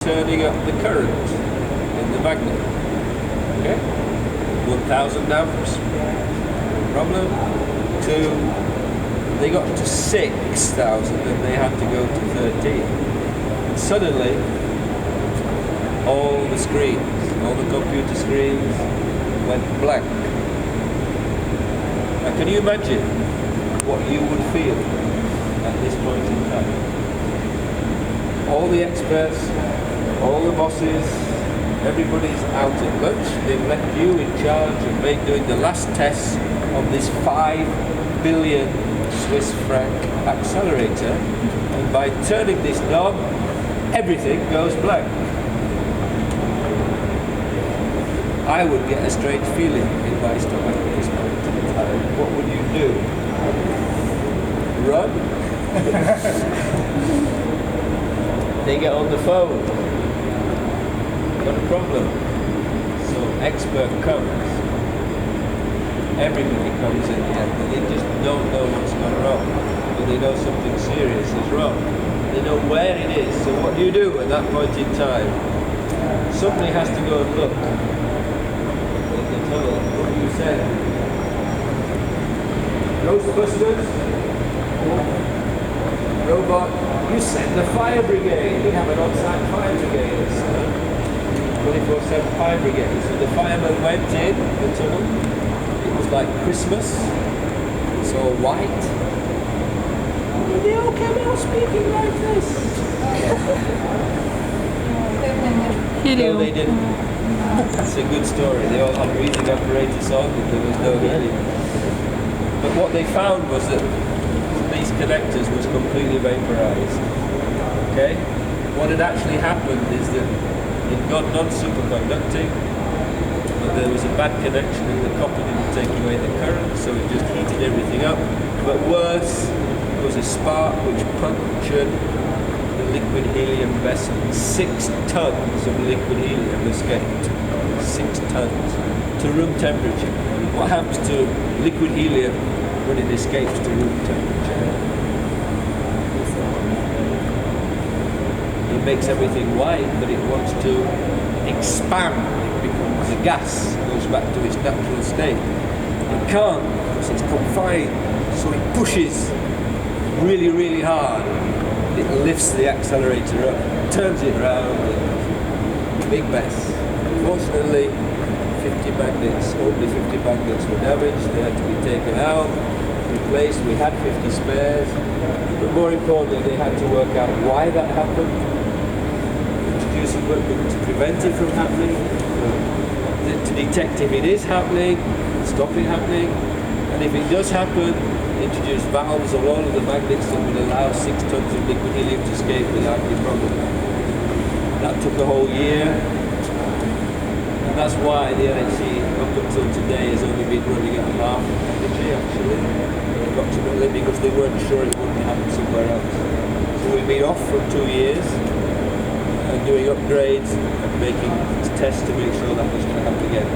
turning up the current in the magnet. Okay? 1,000 amps, no problem. 2, they got to 6,000 and they had to go to 13. And suddenly, all the screens, all the computer screens went blank. Now can you imagine what you would feel at this point in time? All the experts, all the bosses, everybody's out at lunch. They've left you in charge of doing the last tests of this 5 billion Swiss franc accelerator. And by turning this knob, everything goes blank. I would get a strange feeling in my stomach at this point in time. What would you do? Run? They get on the phone. Got a problem. So expert comes. Everybody comes in here, but they just don't know what's gone wrong. But they know something serious is wrong. They know where it is. So what do you do at that point in time? Somebody has to go and look in the tunnel. What do you say? Ghostbusters? Robot? You send the fire brigade. We have an on-site fire brigade. 24/7 fire brigade. So the firemen went in the tunnel. It was like Christmas. It's all white. And they all came out speaking like this. No, they didn't. It's a good story. They all had breathing apparatus on and there was no helium. But what they found was that these connectors was completely vaporized. Okay? What had actually happened is that it got non-superconducting, but there was a bad connection and the copper didn't take away the current, so it just heated everything up. But worse, there was a spark which punctured the liquid helium vessel. 6 tons of liquid helium escaped. 6 tons to room temperature. What happens to liquid helium when it escapes to room temperature? It makes everything white, but it wants to expand. It becomes a gas, goes back to its natural state. It can't because it's confined, so it pushes really, really hard. It lifts the accelerator up, turns it around, big mess. Unfortunately, 50 magnets, only 50 magnets were damaged, they had to be taken out, replaced. We had 50 spares, but more importantly, they had to work out why that happened, introduce equipment to prevent it from happening, to detect if it is happening, stop it happening, and if it does happen, introduce valves of all of the magnets that would allow 6 tons of liquid helium to escape without any problem. That took a whole year. And that's why the LHC up until today has only been running at half energy actually, approximately, because they weren't sure it wouldn't happen somewhere else. So we've been off for 2 years doing upgrades and making tests to make sure that was going to happen again.